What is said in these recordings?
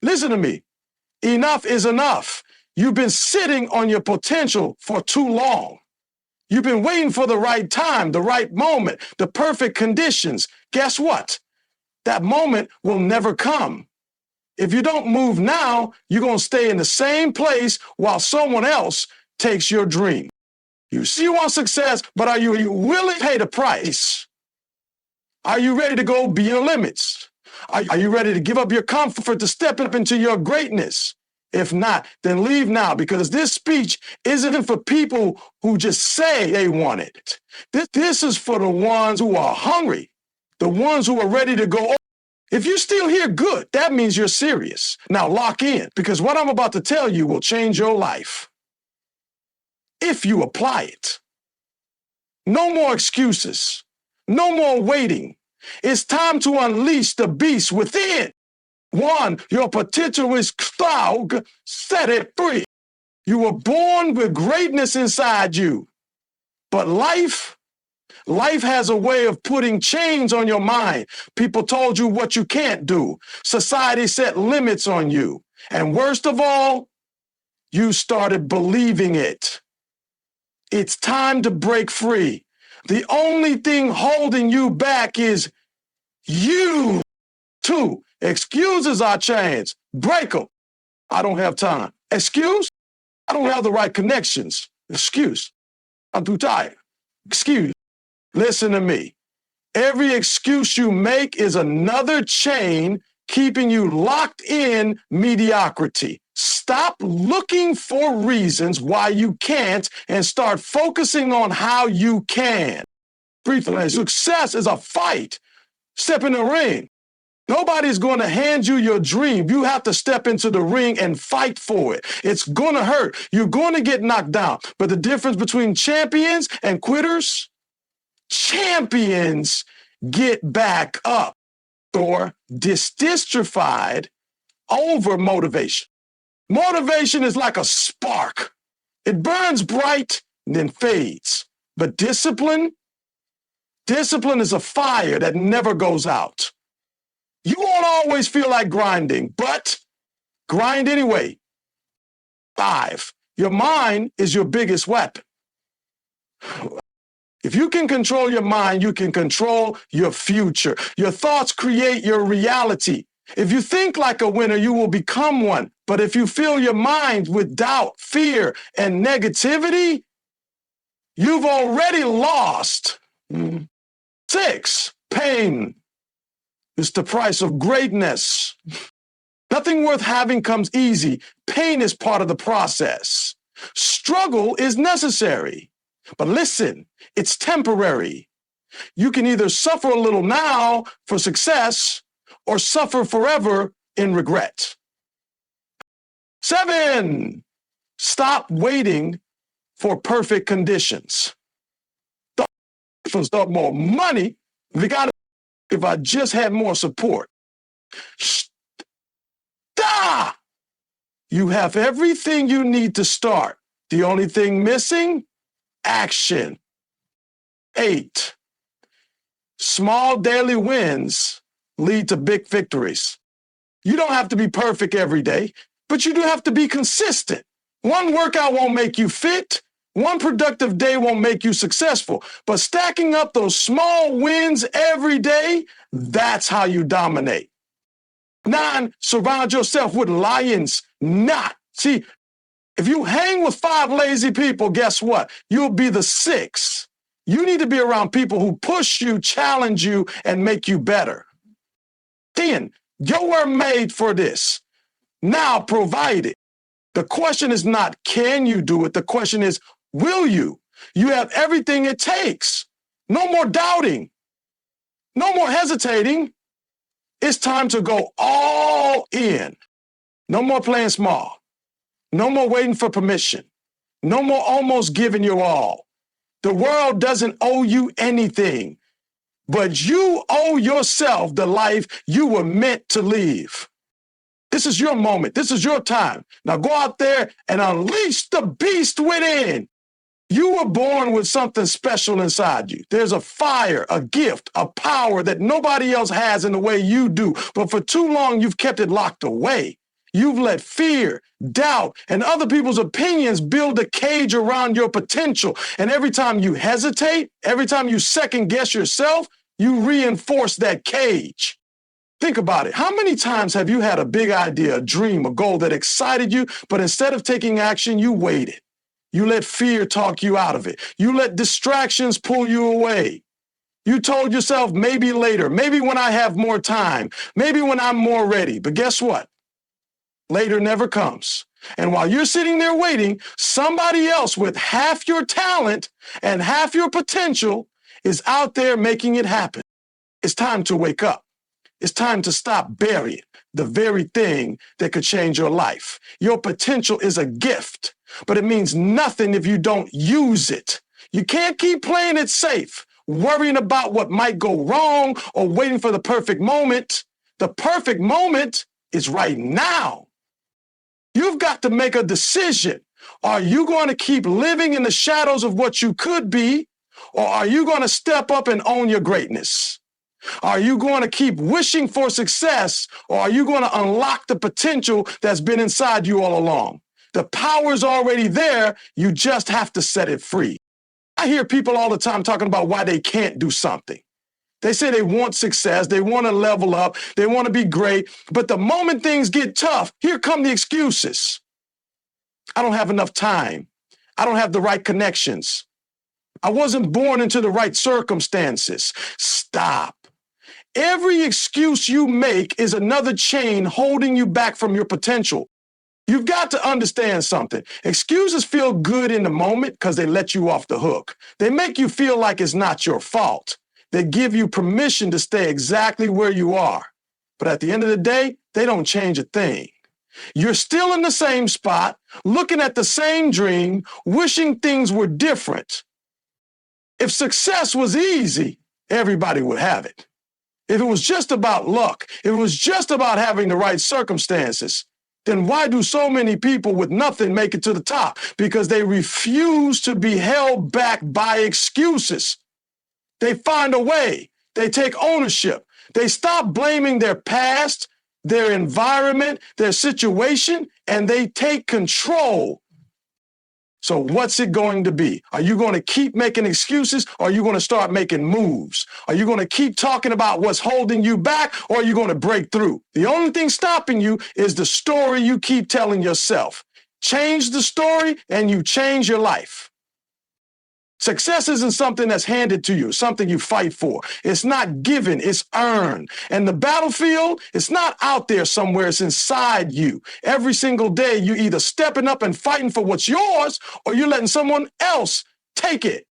Listen to me. Enough is enough. You've been sitting on your potential for too long. You've been waiting for the right time, the right moment, the perfect conditions. Guess what? That moment will never come. If you don't move now, you're going to stay in the same place while someone else takes your dream. You see you want success, but are you willing to pay the price? Are you ready to go beyond limits? Are you ready to give up your comfort to step up into your greatness? If not, then leave now, because this speech isn't for people who just say they want it. This is for the ones who are hungry, the ones who are ready to go. If you're still here, good. That means you're serious. Now lock in, because what I'm about to tell you will change your life if you apply it. No more excuses. No more waiting. It's time to unleash the beast within. One, your potential is strong. Set it free. You were born with greatness inside you. But life has a way of putting chains on your mind. People told you what you can't do. Society set limits on you. And worst of all, you started believing it. It's time to break free. The only thing holding you back is you. Two, excuses are chains. Break them. I don't have time. Excuse? I don't have the right connections. Excuse. I'm too tired. Excuse. Listen to me. Every excuse you make is another chain keeping you locked in mediocrity. Stop looking for reasons why you can't and start focusing on how you can. Briefly, success is a fight. Step in the ring. Nobody's going to hand you your dream. You have to step into the ring and fight for it. It's going to hurt. You're going to get knocked down. But the difference between champions and quitters, champions get back up, or dystrophied over motivation. Motivation is like a spark. It burns bright and then fades. But discipline is a fire that never goes out. You won't always feel like grinding, but grind anyway. 5, your mind is your biggest weapon. If you can control your mind, you can control your future. Your thoughts create your reality. If you think like a winner, you will become one. But if you fill your mind with doubt, fear, and negativity, you've already lost. 6, pain is the price of greatness. Nothing worth having comes easy. Pain is part of the process. Struggle is necessary. But listen, it's temporary. You can either suffer a little now for success or suffer forever in regret. 7, stop waiting for perfect conditions. Don't more money. If I just had more support. Stop! You have everything you need to start. The only thing missing? Action. 8, small daily wins lead to big victories. You don't have to be perfect every day, but you do have to be consistent. One workout won't make you fit. One productive day won't make you successful. But stacking up those small wins every day, that's how you dominate. 9, surround yourself with lions, not. See, if you hang with 5 lazy people, guess what? You'll be the 6th. You need to be around people who push you, challenge you, and make you better. 10, you were made for this. Now provide it. The question is not, can you do it? The question is, will you? You have everything it takes. No more doubting. No more hesitating. It's time to go all in. No more playing small. No more waiting for permission. No more almost giving your all. The world doesn't owe you anything, but you owe yourself the life you were meant to live. This is your moment. This is your time. Now go out there and unleash the beast within. You were born with something special inside you. There's a fire, a gift, a power that nobody else has in the way you do. But for too long, you've kept it locked away. You've let fear, doubt, and other people's opinions build a cage around your potential. And every time you hesitate, every time you second guess yourself, you reinforce that cage. Think about it. How many times have you had a big idea, a dream, a goal that excited you, but instead of taking action, you waited? You let fear talk you out of it. You let distractions pull you away. You told yourself, maybe later, maybe when I have more time, maybe when I'm more ready. But guess what? Later never comes. And while you're sitting there waiting, somebody else with half your talent and half your potential is out there making it happen. It's time to wake up. It's time to stop burying the very thing that could change your life. Your potential is a gift, but it means nothing if you don't use it. You can't keep playing it safe, worrying about what might go wrong or waiting for the perfect moment. The perfect moment is right now. You've got to make a decision. Are you going to keep living in the shadows of what you could be, or are you going to step up and own your greatness? Are you going to keep wishing for success, or are you going to unlock the potential that's been inside you all along? The power's already there. You just have to set it free. I hear people all the time talking about why they can't do something. They say they want success, they want to level up, they want to be great, but the moment things get tough, here come the excuses. I don't have enough time. I don't have the right connections. I wasn't born into the right circumstances. Stop. Every excuse you make is another chain holding you back from your potential. You've got to understand something. Excuses feel good in the moment because they let you off the hook. They make you feel like it's not your fault. They give you permission to stay exactly where you are. But at the end of the day, they don't change a thing. You're still in the same spot, looking at the same dream, wishing things were different. If success was easy, everybody would have it. If it was just about luck, if it was just about having the right circumstances, then why do so many people with nothing make it to the top? Because they refuse to be held back by excuses. They find a way. They take ownership. They stop blaming their past, their environment, their situation, and they take control. So what's it going to be? Are you going to keep making excuses, or are you going to start making moves? Are you going to keep talking about what's holding you back, or are you going to break through? The only thing stopping you is the story you keep telling yourself. Change the story and you change your life. Success isn't something that's handed to you, something you fight for. It's not given, it's earned. And the battlefield, it's not out there somewhere, it's inside you. Every single day, you're either stepping up and fighting for what's yours, or you're letting someone else take it.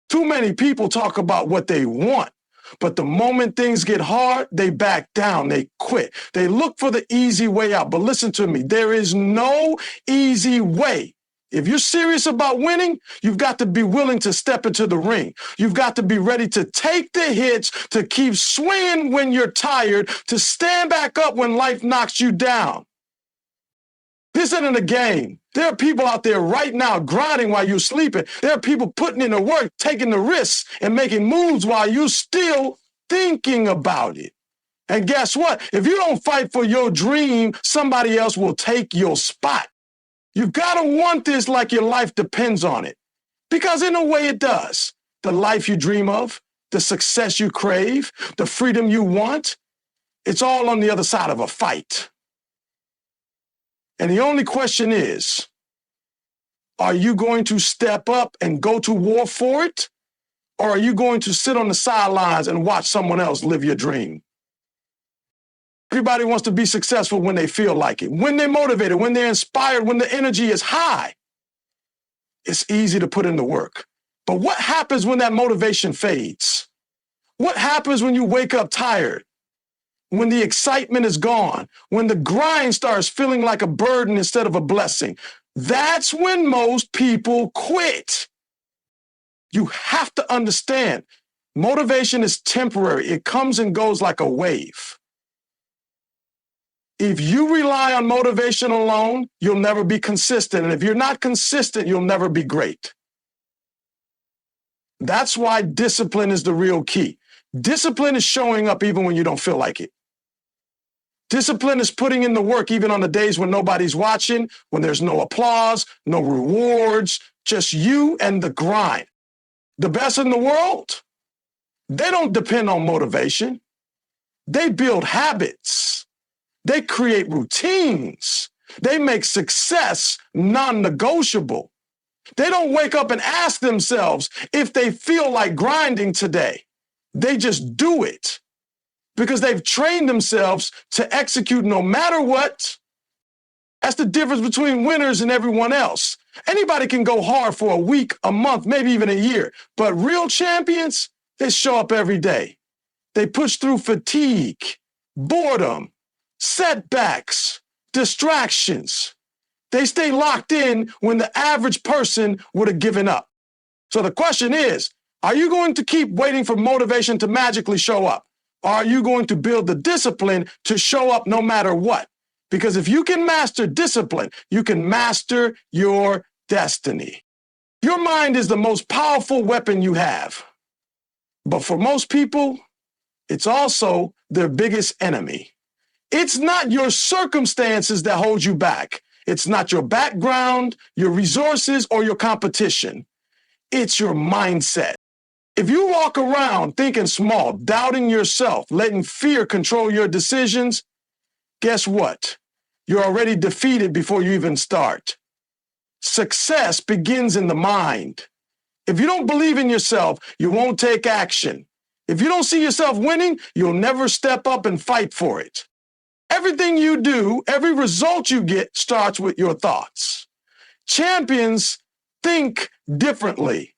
Too many people talk about what they want, but the moment things get hard, they back down, they quit. They look for the easy way out. But listen to me, there is no easy way. If you're serious about winning, you've got to be willing to step into the ring. You've got to be ready to take the hits, to keep swinging when you're tired, to stand back up when life knocks you down. This isn't a game. There are people out there right now grinding while you're sleeping. There are people putting in the work, taking the risks, and making moves while you're still thinking about it. And guess what? If you don't fight for your dream, somebody else will take your spot. You've got to want this like your life depends on it. Because in a way it does. The life you dream of, the success you crave, the freedom you want, it's all on the other side of a fight. And the only question is, are you going to step up and go to war for it? Or are you going to sit on the sidelines and watch someone else live your dream? Everybody wants to be successful when they feel like it, when they're motivated, when they're inspired, when the energy is high. It's easy to put in the work. But what happens when that motivation fades? What happens when you wake up tired? When the excitement is gone? When the grind starts feeling like a burden instead of a blessing? That's when most people quit. You have to understand, motivation is temporary. It comes and goes like a wave. If you rely on motivation alone, you'll never be consistent. And if you're not consistent, you'll never be great. That's why discipline is the real key. Discipline is showing up even when you don't feel like it. Discipline is putting in the work even on the days when nobody's watching, when there's no applause, no rewards, just you and the grind. The best in the world, they don't depend on motivation. They build habits. They create routines. They make success non-negotiable. They don't wake up and ask themselves if they feel like grinding today. They just do it because they've trained themselves to execute no matter what. That's the difference between winners and everyone else. Anybody can go hard for a week, a month, maybe even a year, but real champions, they show up every day. They push through fatigue, boredom, setbacks, distractions. They stay locked in when the average person would have given up. So the question is, are you going to keep waiting for motivation to magically show up? Or are you going to build the discipline to show up no matter what? Because if you can master discipline, you can master your destiny. Your mind is the most powerful weapon you have. But for most people, it's also their biggest enemy. It's not your circumstances that hold you back. It's not your background, your resources, or your competition. It's your mindset. If you walk around thinking small, doubting yourself, letting fear control your decisions, guess what? You're already defeated before you even start. Success begins in the mind. If you don't believe in yourself, you won't take action. If you don't see yourself winning, you'll never step up and fight for it. Everything you do, every result you get starts with your thoughts. Champions think differently.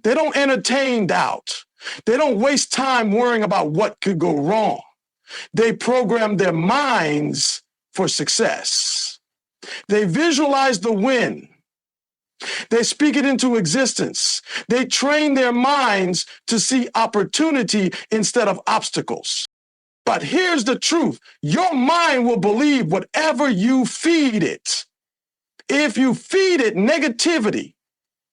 They don't entertain doubt. They don't waste time worrying about what could go wrong. They program their minds for success. They visualize the win. They speak it into existence. They train their minds to see opportunity instead of obstacles. But here's the truth. Your mind will believe whatever you feed it. If you feed it negativity,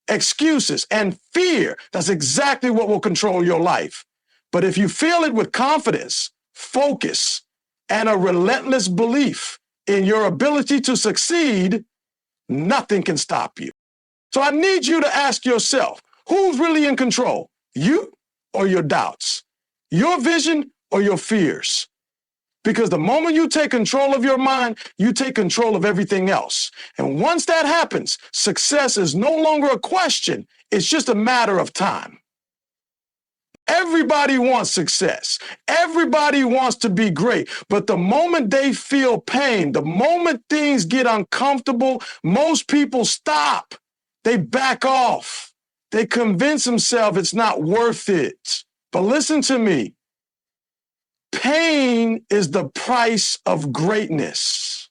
excuses, and fear, that's exactly what will control your life. But if you fill it with confidence, focus, and a relentless belief in your ability to succeed, nothing can stop you. So I need you to ask yourself, who's really in control? You or your doubts? Your vision or your fears? Because the moment you take control of your mind, you take control of everything else. And once that happens, success is no longer a question. It's just a matter of time. Everybody wants success. Everybody wants to be great. But the moment they feel pain, the moment things get uncomfortable, most people stop. They back off. They convince themselves it's not worth it. But listen to me. Pain is the price of greatness.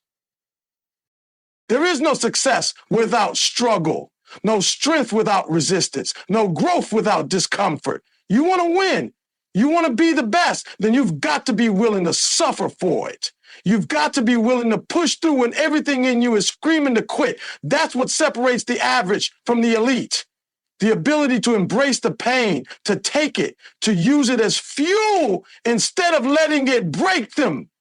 There is no success without struggle, no strength without resistance, no growth without discomfort. You want to win, you want to be the best, then you've got to be willing to suffer for it. You've got to be willing to push through when everything in you is screaming to quit. That's what separates the average from the elite. The ability to embrace the pain, to take it, to use it as fuel instead of letting it break them.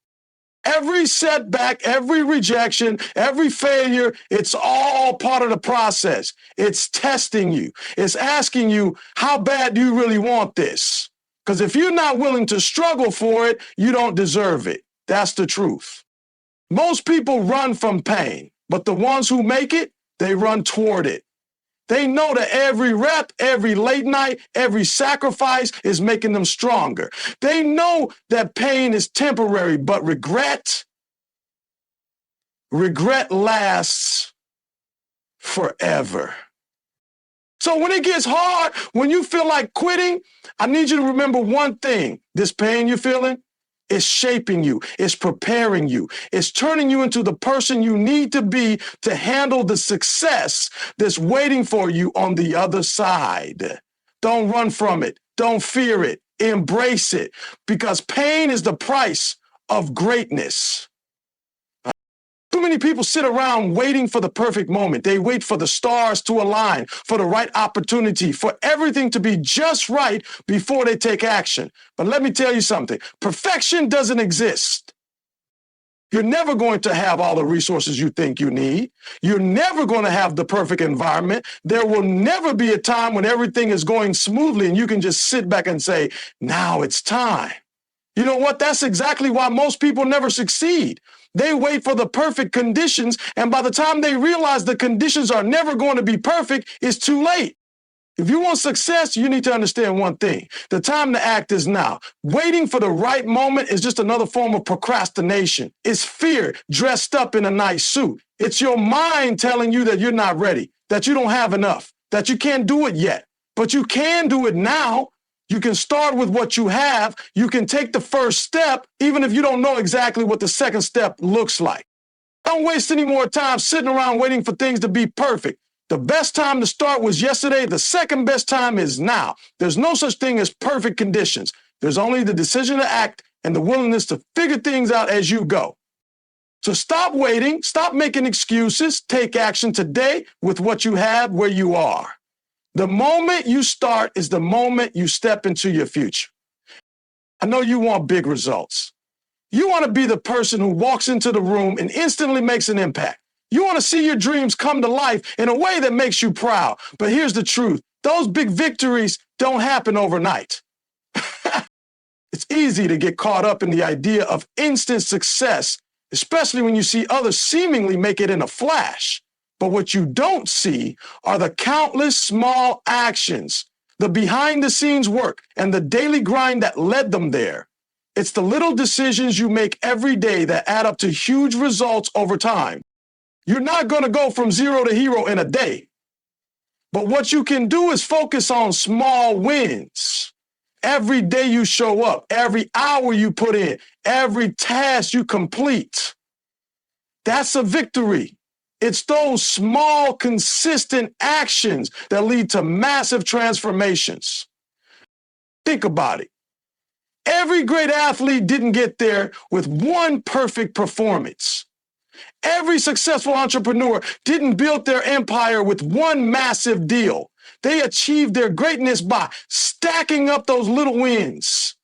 Every setback, every rejection, every failure, it's all part of the process. It's testing you. It's asking you, how bad do you really want this? Because if you're not willing to struggle for it, you don't deserve it. That's the truth. Most people run from pain, but the ones who make it, they run toward it. They know that every rep, every late night, every sacrifice is making them stronger. They know that pain is temporary, but regret lasts forever. So when it gets hard, when you feel like quitting, I need you to remember one thing. This pain you're feeling, it's shaping you. It's preparing you. It's turning you into the person you need to be to handle the success that's waiting for you on the other side. Don't run from it. Don't fear it. Embrace it, because pain is the price of greatness. Too many people sit around waiting for the perfect moment. They wait for the stars to align, for the right opportunity, for everything to be just right before they take action. But let me tell you something. Perfection doesn't exist. You're never going to have all the resources you think you need. You're never going to have the perfect environment. There will never be a time when everything is going smoothly and you can just sit back and say, now it's time. You know what? That's exactly why most people never succeed. They wait for the perfect conditions, and by the time they realize the conditions are never going to be perfect, it's too late. If you want success, you need to understand one thing. The time to act is now. Waiting for the right moment is just another form of procrastination. It's fear dressed up in a nice suit. It's your mind telling you that you're not ready, that you don't have enough, that you can't do it yet. But you can do it now. You can start with what you have. You can take the first step, even if you don't know exactly what the second step looks like. Don't waste any more time sitting around waiting for things to be perfect. The best time to start was yesterday. The second best time is now. There's no such thing as perfect conditions. There's only the decision to act and the willingness to figure things out as you go. So stop waiting. Stop making excuses. Take action today with what you have where you are. The moment you start is the moment you step into your future. I know you want big results. You want to be the person who walks into the room and instantly makes an impact. You want to see your dreams come to life in a way that makes you proud. But here's the truth. Those big victories don't happen overnight. It's easy to get caught up in the idea of instant success, especially when you see others seemingly make it in a flash. But what you don't see are the countless small actions, the behind-the-scenes work, and the daily grind that led them there. It's the little decisions you make every day that add up to huge results over time. You're not going to go from zero to hero in a day. But what you can do is focus on small wins. Every day you show up, every hour you put in, every task you complete. That's a victory. It's those small, consistent actions that lead to massive transformations. Think about it. Every great athlete didn't get there with one perfect performance. Every successful entrepreneur didn't build their empire with one massive deal. They achieved their greatness by stacking up those little wins.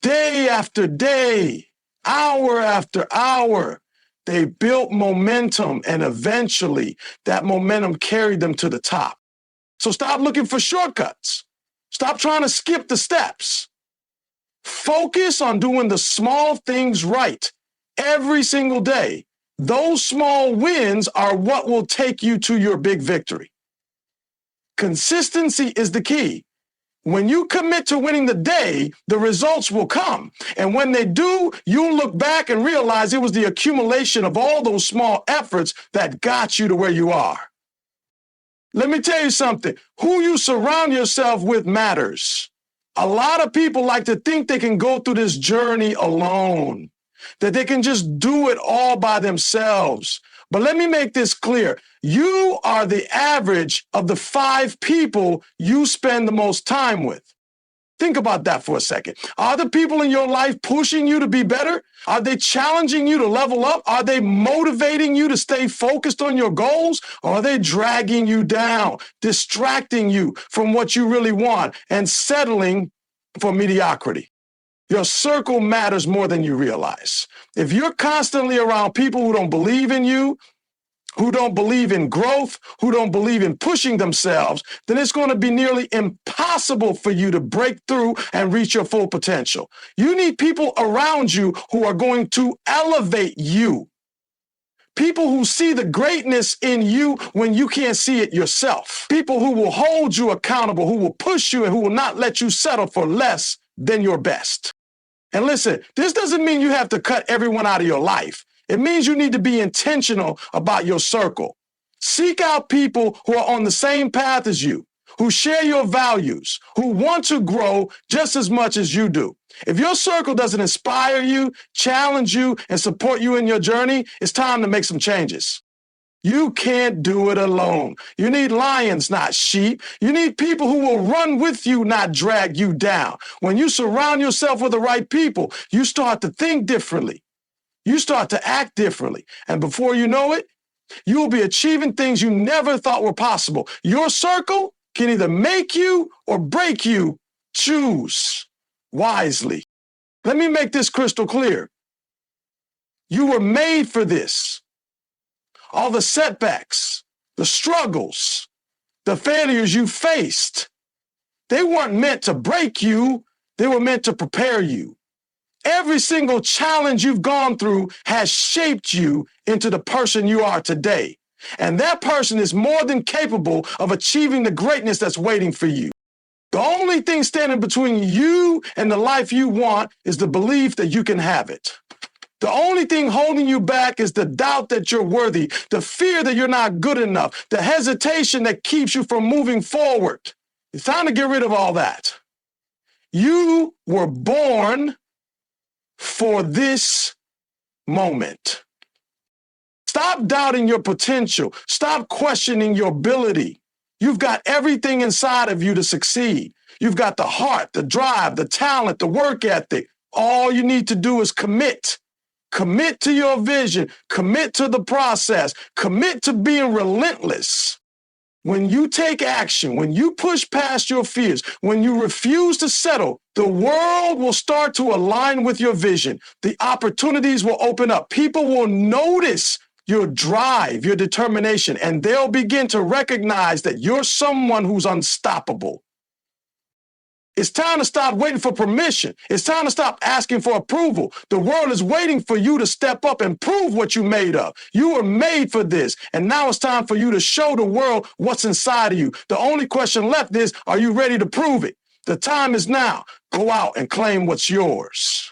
Day after day, hour after hour, they built momentum, and eventually that momentum carried them to the top. So stop looking for shortcuts. Stop trying to skip the steps. Focus on doing the small things right every single day. Those small wins are what will take you to your big victory. Consistency is the key. When you commit to winning the day, the results will come. And when they do, you'll look back and realize it was the accumulation of all those small efforts that got you to where you are. Let me tell you something. Who you surround yourself with matters. A lot of people like to think they can go through this journey alone, that they can just do it all by themselves. But let me make this clear. You are the average of the 5 people you spend the most time with. Think about that for a second. Are the people in your life pushing you to be better? Are they challenging you to level up? Are they motivating you to stay focused on your goals? Or are they dragging you down, distracting you from what you really want, and settling for mediocrity? Your circle matters more than you realize. If you're constantly around people who don't believe in you, who don't believe in growth, who don't believe in pushing themselves, then it's going to be nearly impossible for you to break through and reach your full potential. You need people around you who are going to elevate you. People who see the greatness in you when you can't see it yourself. People who will hold you accountable, who will push you, and who will not let you settle for less than your best. And listen, this doesn't mean you have to cut everyone out of your life. It means you need to be intentional about your circle. Seek out people who are on the same path as you, who share your values, who want to grow just as much as you do. If your circle doesn't inspire you, challenge you, and support you in your journey, it's time to make some changes. You can't do it alone. You need lions, not sheep. You need people who will run with you, not drag you down. When you surround yourself with the right people, you start to think differently. You start to act differently. And before you know it, you will be achieving things you never thought were possible. Your circle can either make you or break you. Choose wisely. Let me make this crystal clear. You were made for this. All the setbacks, the struggles, the failures you faced, they weren't meant to break you. They were meant to prepare you. Every single challenge you've gone through has shaped you into the person you are today. And that person is more than capable of achieving the greatness that's waiting for you. The only thing standing between you and the life you want is the belief that you can have it. The only thing holding you back is the doubt that you're worthy, the fear that you're not good enough, the hesitation that keeps you from moving forward. It's time to get rid of all that. You were born for this moment. Stop doubting your potential. Stop questioning your ability. You've got everything inside of you to succeed. You've got the heart, the drive, the talent, the work ethic. All you need to do is commit. Commit to your vision. Commit to the process. Commit to being relentless. When you take action, when you push past your fears, when you refuse to settle, the world will start to align with your vision. The opportunities will open up. People will notice your drive, your determination, and they'll begin to recognize that you're someone who's unstoppable. It's time to stop waiting for permission. It's time to stop asking for approval. The world is waiting for you to step up and prove what you made of. You were made for this, and now it's time for you to show the world what's inside of you. The only question left is, are you ready to prove it? The time is now. Go out and claim what's yours.